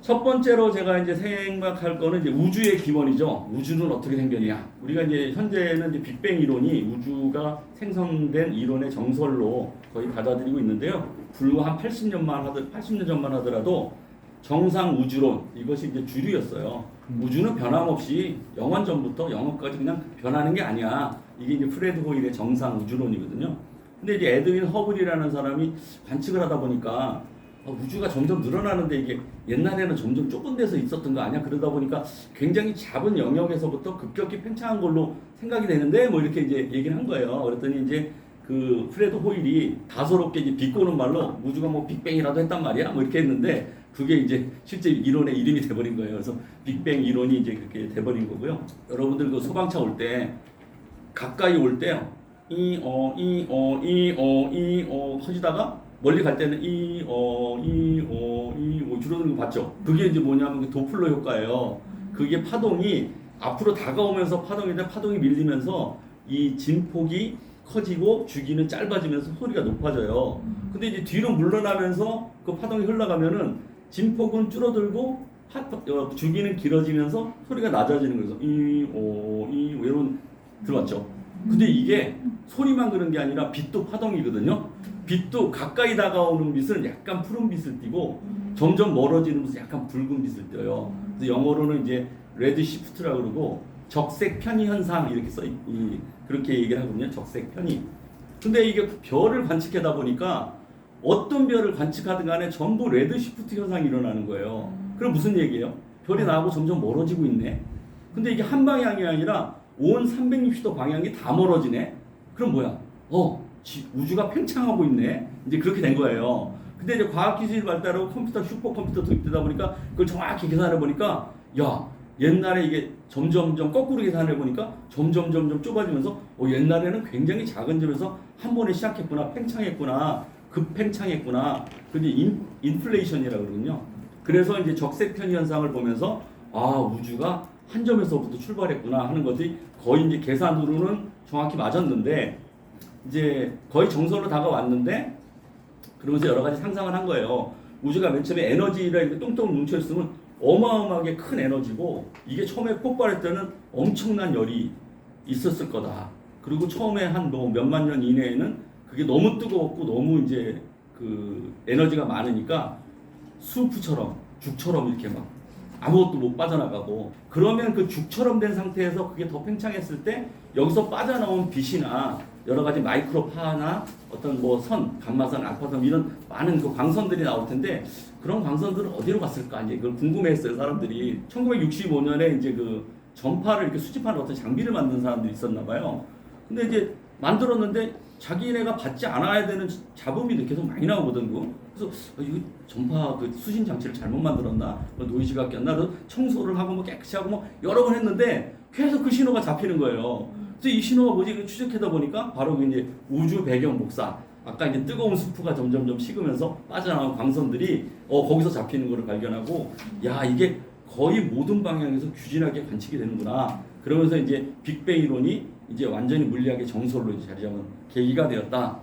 첫 번째로 제가 이제 생각할 거는 이제 우주의 기원이죠. 우주는 어떻게 생겼냐. 우리가 이제 현재는 이제 빅뱅 이론이 우주가 생성된 이론의 정설로 거의 받아들이고 있는데요. 불과 한 80년 전만 하더라도 정상 우주론 이것이 이제 주류였어요. 우주는 변함없이 영원 전부터 영원까지 그냥 변하는 게 아니야. 이게 이제 프레드 호일의 정상 우주론이거든요. 근데 이제 에드윈 허블이라는 사람이 관측을 하다 보니까 우주가 점점 늘어나는데 이게 옛날에는 점점 좁은 데서 있었던 거 아니야? 그러다 보니까 굉장히 작은 영역에서부터 급격히 팽창한 걸로 생각이 되는데 뭐 이렇게 이제 얘기를 한 거예요. 그랬더니 이제 그 프레드 호일이 다소롭게 이제 비꼬는 말로 우주가 뭐 빅뱅이라도 했단 말이야? 뭐 이렇게 했는데 그게 이제 실제 이론의 이름이 돼버린 거예요. 그래서 빅뱅 이론이 이제 그렇게 돼버린 거고요. 여러분들 그 소방차 올 때 가까이 올 때요. 하시다가 멀리 갈 때는 줄어드는 거 봤죠? 그게 이제 뭐냐면 도플러 효과예요. 그게 파동이 앞으로 다가오면서 파동이 밀리면서 이 진폭이 커지고 주기는 짧아지면서 소리가 높아져요. 근데 이제 뒤로 물러나면서 그 파동이 흘러가면은 진폭은 줄어들고 주기는 길어지면서 소리가 낮아지는 거예요. 이런 들어왔죠? 근데 이게 소리만 그런 게 아니라 빛도 파동이거든요. 빛도 가까이 다가오는 빛은 약간 푸른 빛을 띠고 점점 멀어지는 빛은 약간 붉은 빛을 띄어요. 그래서 영어로는 이제 레드 시프트라고 그러고 적색 편의 현상 이렇게 그렇게 얘기를 하거든요. 적색 편의. 근데 이게 별을 관측하다 보니까 어떤 별을 관측하든 간에 전부 레드 시프트 현상이 일어나는 거예요. 그럼 무슨 얘기예요? 별이 나하고 점점 멀어지고 있네. 근데 이게 한 방향이 아니라 온 360도 방향이 다 멀어지네. 그럼 뭐야? 우주가 팽창하고 있네. 이제 그렇게 된 거예요. 근데 이제 과학기술이 발달하고 슈퍼컴퓨터 도입되다 보니까 그걸 정확히 계산해 보니까 옛날에 이게 점점 거꾸로 계산해 보니까 점점 좁아지면서 옛날에는 굉장히 작은 점에서 한 번에 시작했구나, 팽창했구나, 급팽창했구나. 그게 인플레이션이라고 그러거든요. 그래서 이제 적색 편의 현상을 보면서 우주가 한 점에서부터 출발했구나 하는 것이 거의 이제 계산으로는 정확히 맞았는데 이제 거의 정설로 다가왔는데 그러면서 여러 가지 상상을 한 거예요. 우주가 맨 처음에 에너지라 이렇게 똥똥 뭉쳐있으면 어마어마하게 큰 에너지고 이게 처음에 폭발할 때는 엄청난 열이 있었을 거다. 그리고 처음에 한 뭐 몇만 년 이내에는 그게 너무 뜨거웠고 너무 이제 그 에너지가 많으니까 수프처럼 죽처럼 이렇게 막 아무것도 못 빠져나가고 그러면 그 죽처럼 된 상태에서 그게 더 팽창했을 때 여기서 빠져나온 빛이나 여러 가지 마이크로파나 어떤 뭐 감마선, 알파선 이런 많은 그 광선들이 나올 텐데 그런 광선들은 어디로 갔을까 이제 그걸 궁금해했어요 사람들이. 1965년에 이제 그 전파를 이렇게 수집하는 어떤 장비를 만든 사람들이 있었나 봐요. 근데 이제 만들었는데 자기네가 받지 않아야 되는 잡음이 계속 많이 나오거든. 그래서 이거 전파 그 수신 장치를 잘못 만들었나, 노이즈가 꼈나, 청소를 하고 뭐 깨끗이 하고 뭐 여러 번 했는데 계속 그 신호가 잡히는 거예요. 그래서 이 신호가 뭐지 추적하다 보니까 바로 이제 우주 배경 복사. 아까 이제 뜨거운 수프가 점점 식으면서 빠져나온 광선들이 거기서 잡히는 것을 발견하고 이게 거의 모든 방향에서 규진하게 관측이 되는구나. 그러면서 이제 빅뱅 이론이 이제 완전히 물리학의 정설로 자리 잡은 계기가 되었다.